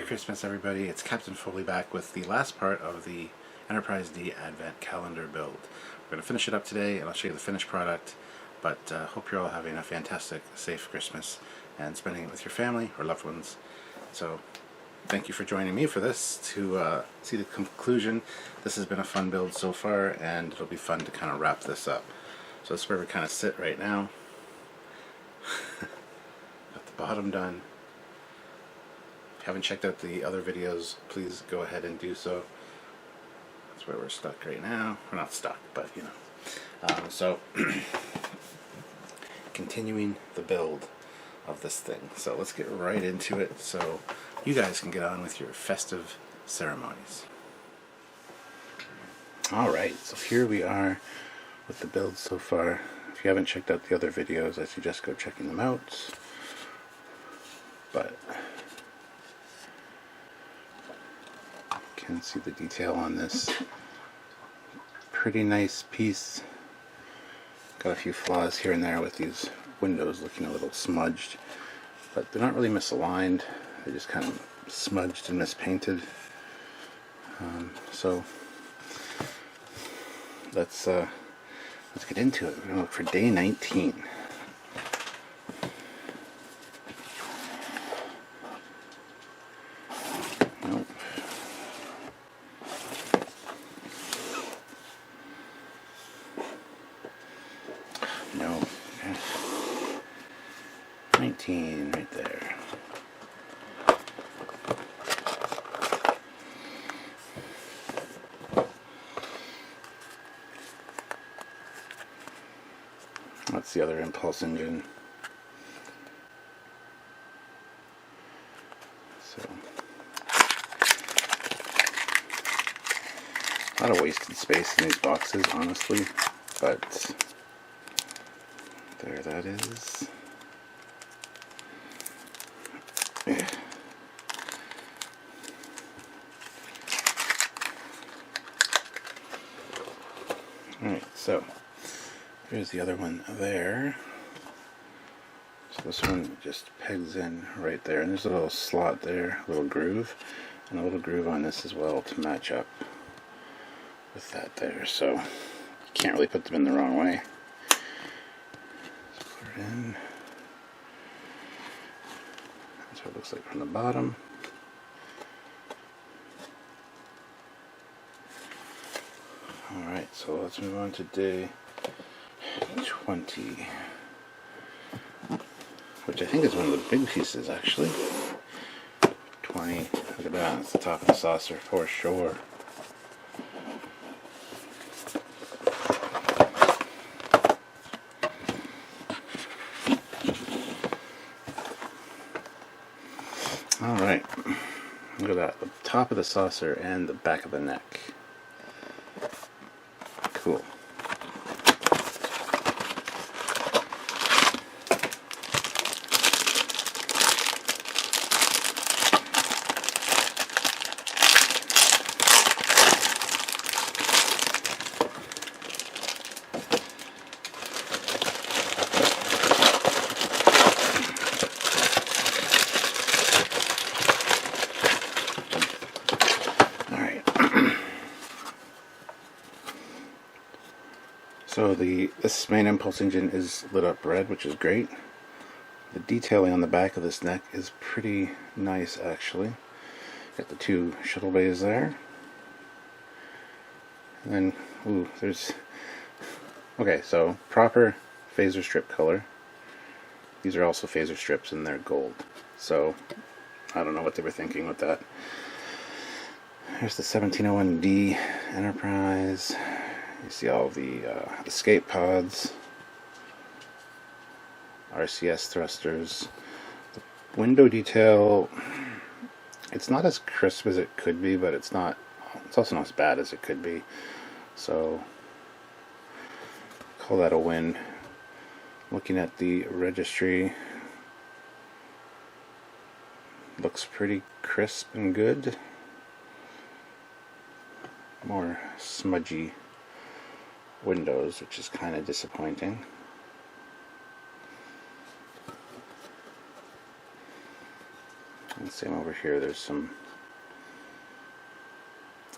Christmas, everybody. It's Captain Foley back with the last part of the Enterprise D Advent Calendar build. We're going to finish it up today, and I'll show you the finished product, but hope you're all having a fantastic, safe Christmas and spending it with your family or loved ones. So, thank you for joining me for this to see the conclusion. This has been a fun build so far, and it'll be fun to kind of wrap this up. So that's where we kind of sit right now. Got the bottom done. If you haven't checked out the other videos, please go ahead and do so. That's where we're stuck right now. We're not stuck, but you know. So, continuing the build of this thing. So let's get right into it so you guys can get on with your festive ceremonies. Alright, so here we are with the build so far. If you haven't checked out the other videos, I suggest go checking them out. But you can see the detail on this. Pretty nice piece. Got a few flaws here and there with these windows looking a little smudged, but they're not really misaligned. They're just kind of smudged and mispainted. So let's get into it. We're going to look for day 19. Nope. No. 19 right there. That's the other impulse engine. So, a lot of wasted space in these boxes, honestly, but there that is. Yeah. Alright, so here's the other one there. So this one just pegs in right there, and there's a little slot there, a little groove, and a little groove on this as well to match up with that there. So you can't really put them in the wrong way. Let's put it in. That's what it looks like from the bottom. Alright, so let's move on to day 20, which I think is one of the big pieces, actually. 20, look at that, it's the top of the saucer for sure. Alright, look at that, the top of the saucer and the back of the neck. Cool. So this main impulse engine is lit up red, which is great. The detailing on the back of this neck is pretty nice, actually. Got the two shuttle bays there. And then, ooh, there's... Okay, so proper phaser strip color. These are also phaser strips and they're gold. So, I don't know what they were thinking with that. Here's the 1701D Enterprise. You see all the escape pods, RCS thrusters. The window detail, it's not as crisp as it could be, but it's also not as bad as it could be. So, call that a win. Looking at the registry, looks pretty crisp and good. More smudgy windows, which is kind of disappointing. And same over here, there's some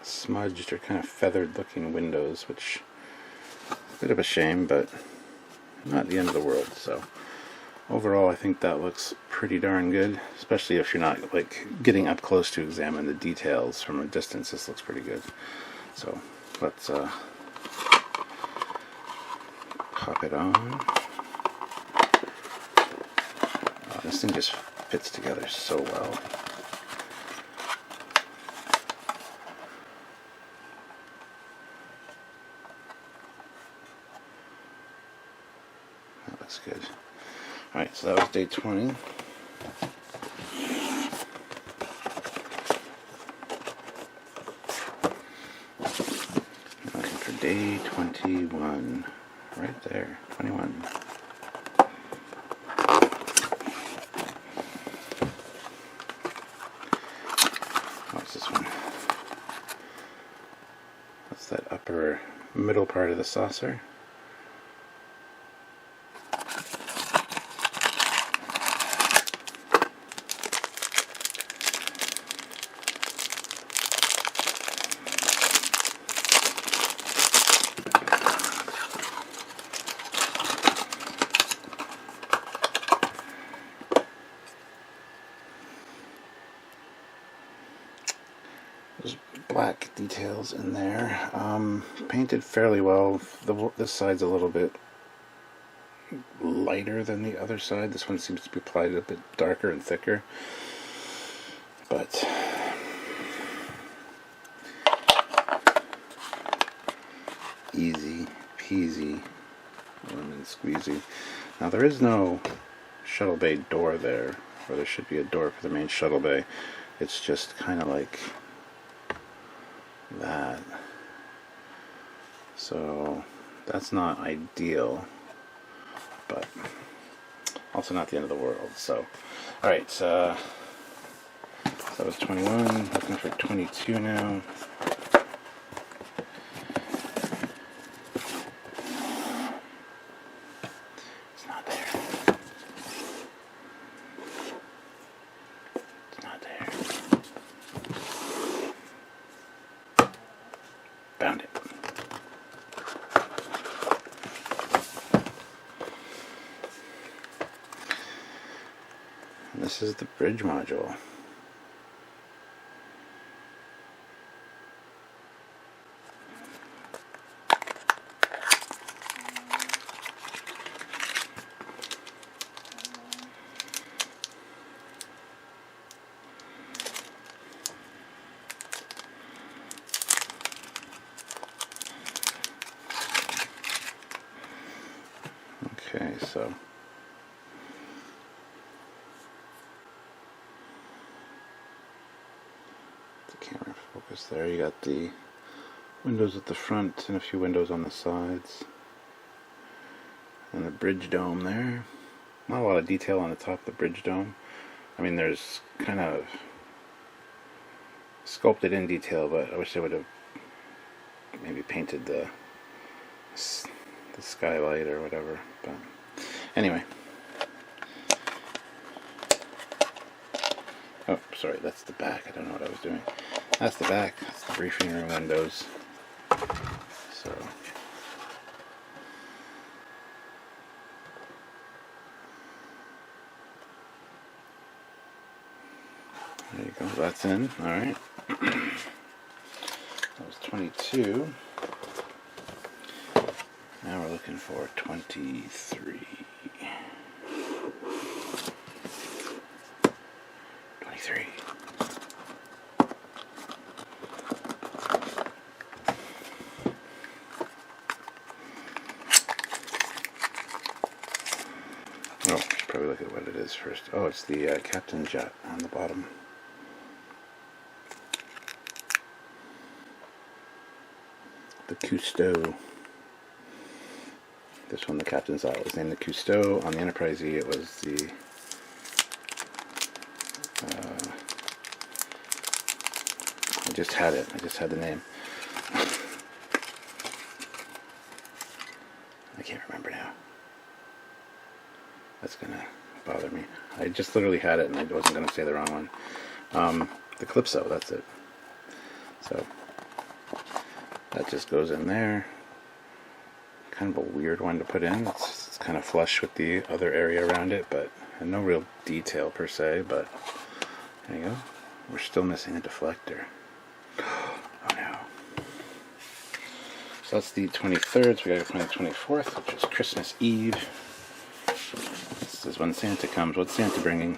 smudged or kind of feathered looking windows, which is a bit of a shame, but not the end of the world. So overall, I think that looks pretty darn good, especially if you're not like getting up close to examine the details. From a distance, this looks pretty good. So let's pop it on. Oh, this thing just fits together so well. That looks good. Alright, so that was day 20. Looking for day 21. Right there, 21. What's this one? That's that upper middle part of the saucer. There's black details in there. Painted fairly well. This side's a little bit lighter than the other side. This one seems to be applied a bit darker and thicker. But easy peasy lemon squeezy. Now there is no shuttle bay door there, or there should be a door for the main shuttle bay. It's just kind of like that. So that's not ideal, but also not the end of the world. So alright, so that was 21, looking for 22 now. It's not there. It's not there. Found it. And this is the bridge module. Okay, so the camera focus there. You got the windows at the front and a few windows on the sides, and the bridge dome there. Not a lot of detail on the top of the bridge dome. I mean, there's kind of sculpted in detail, but I wish they would have maybe painted the skylight or whatever. But anyway. Oh, sorry, that's the back. I don't know what I was doing. That's the back. That's the briefing room windows. So there you go. That's in. All right. That was 22. Now we're looking for 23. 23. Oh, should probably look at what it is first. Oh, it's the captain jet on the bottom. The Cousteau. This one, the captain's yacht, was named the Cousteau. On the Enterprise E, it was the I just had it. I just had the name. I can't remember now. That's gonna bother me. I just literally had it and I wasn't going to say the wrong one. The Calypso, that's it. So that just goes in there. Kind of a weird one to put in. It's kind of flush with the other area around it, but and no real detail per se, but there you go. We're still missing a deflector. Oh no. So that's the 23rd, so we gotta find the 24th, which is Christmas Eve. This is when Santa comes. What's Santa bringing?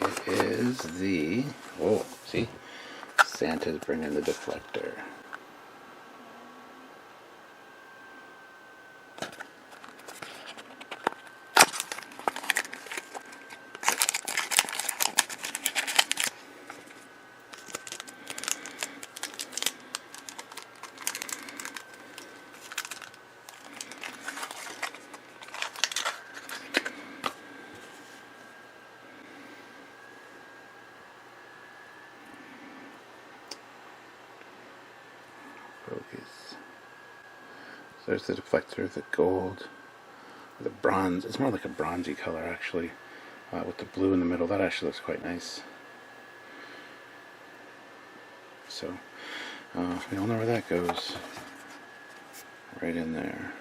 It is the... Oh, see? Santa's bringing the deflector. Focus. So there's the deflector, the gold, the bronze. It's more like a bronzy color actually, with the blue in the middle. That actually looks quite nice. So we all know where that goes. Right in there.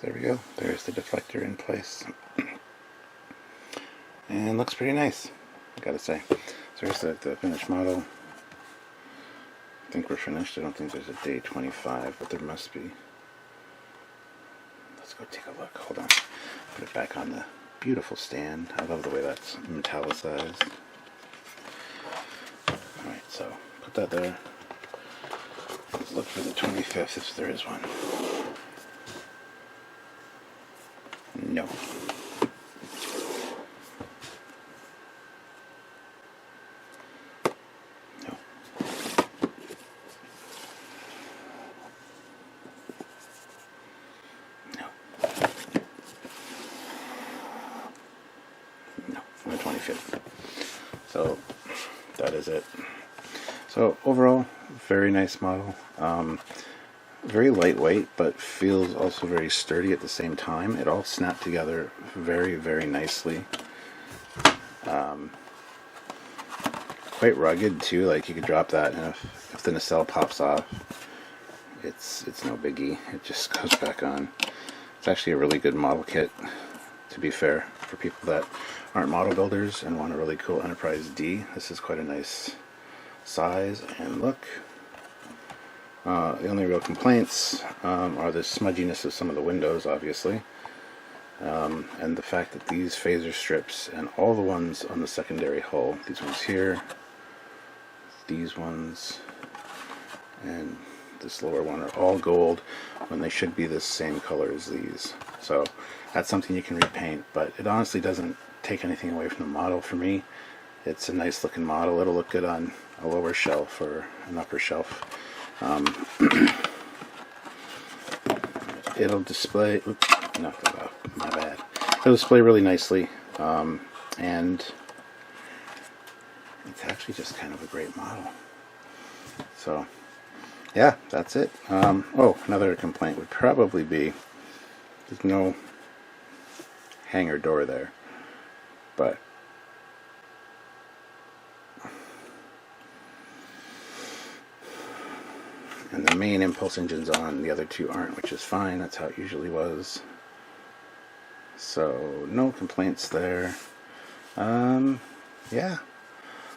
There we go. There's the deflector in place. And looks pretty nice, I gotta say. So here's the finished model. I think we're finished. I don't think there's a day 25, but there must be. Let's go take a look. Hold on. Put it back on the beautiful stand. I love the way that's metallicized. Alright, so put that there. Let's look for the 25th if there is one. No. No. No. No. On the 25th. So that is it. So overall, very nice model. Very lightweight, but feels also very sturdy at the same time. It all snapped together very, very nicely. Quite rugged too. Like you could drop that, and if the nacelle pops off, it's no biggie. It just goes back on. It's actually a really good model kit, to be fair, for people that aren't model builders and want a really cool Enterprise D. This is quite a nice size and look. The only real complaints are the smudginess of some of the windows, obviously, and the fact that these phaser strips and all the ones on the secondary hull, these ones here, these ones, and this lower one are all gold when they should be the same color as these. So that's something you can repaint, but it honestly doesn't take anything away from the model for me. It's a nice looking model. It'll look good on a lower shelf or an upper shelf. It'll display, oops, knocked that off, my bad. It'll display really nicely, and it's actually just kind of a great model. So, yeah, that's it. Oh, another complaint would probably be there's no hangar door there, but and the main impulse engine's on, the other two aren't, which is fine. That's how it usually was. So no complaints there. Yeah,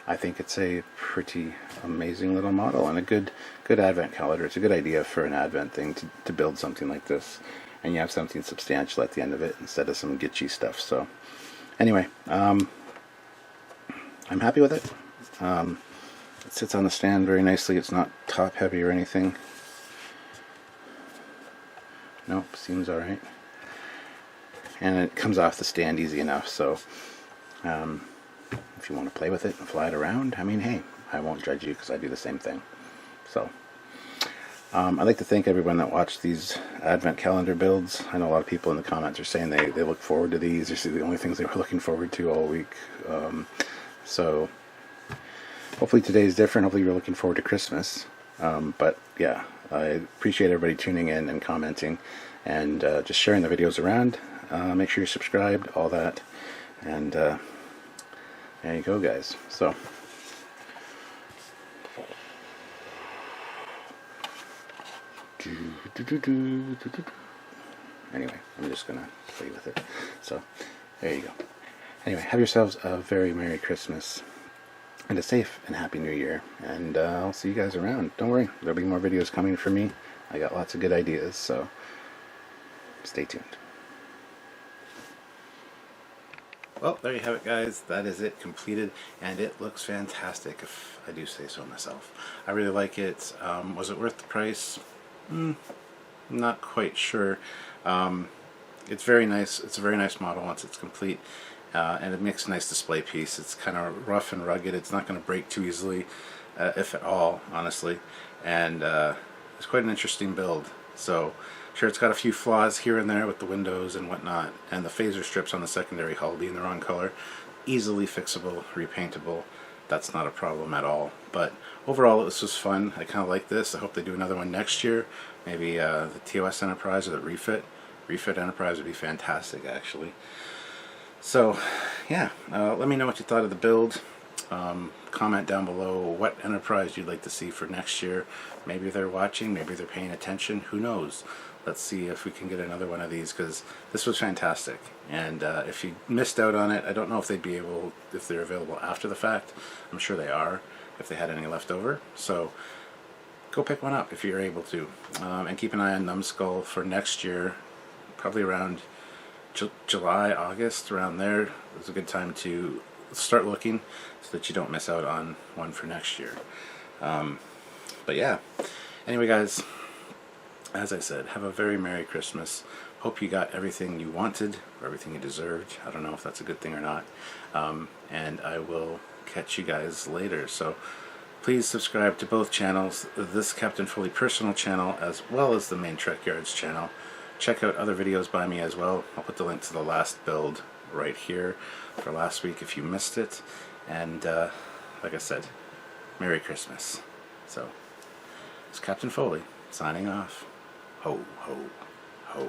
I think it's a pretty amazing little model and a good advent calendar. It's a good idea for an advent thing to build something like this, and you have something substantial at the end of it instead of some gitchy stuff. So anyway, I'm happy with it. It sits on the stand very nicely. It's not top heavy or anything. Nope, seems alright. And it comes off the stand easy enough, so if you want to play with it and fly it around, I mean, hey, I won't judge you because I do the same thing. So I'd like to thank everyone that watched these Advent calendar builds. I know a lot of people in the comments are saying they look forward to these. These are the only things they were looking forward to all week. So hopefully today's different. Hopefully you're looking forward to Christmas. But yeah, I appreciate everybody tuning in and commenting and just sharing the videos around. Make sure you're subscribed, all that. And there you go, guys. So anyway, I'm just gonna play with it. So there you go. Anyway, have yourselves a very Merry Christmas and a safe and Happy New Year, and I'll see you guys around. Don't worry, there'll be more videos coming from me. I got lots of good ideas, so stay tuned. Well, there you have it, guys. That is it, completed, and it looks fantastic, if I do say so myself. I really like it. Was it worth the price? Not quite sure. It's very nice. It's a very nice model once it's complete, and it makes a nice display piece. It's kind of rough and rugged. It's not going to break too easily, if at all, honestly. And it's quite an interesting build. So, sure, it's got a few flaws here and there with the windows and whatnot, and the phaser strips on the secondary hull being the wrong color. Easily fixable, repaintable. That's not a problem at all. But overall, this was fun. I kind of like this. I hope they do another one next year. Maybe the TOS Enterprise or the Refit. Refit Enterprise would be fantastic, actually. So, yeah. Let me know what you thought of the build. Comment down below what Enterprise you'd like to see for next year. Maybe they're watching, maybe they're paying attention, who knows. Let's see if we can get another one of these, because this was fantastic. And if you missed out on it, I don't know if they'd be able, if they're available after the fact. I'm sure they are, if they had any left over. So go pick one up if you're able to. And keep an eye on Numbskull for next year, probably around July, August, around there. It's a good time to start looking so that you don't miss out on one for next year. But yeah, anyway, guys, as I said, have a very Merry Christmas. Hope you got everything you wanted or everything you deserved. I don't know if that's a good thing or not. And I will catch you guys later. So please subscribe to both channels, this Captain Foley personal channel as well as the main Trekyards channel. Check out other videos by me as well. I'll put the link to the last build right here for last week if you missed it. And like I said, Merry Christmas. So it's Captain Foley signing off. Ho, ho, ho.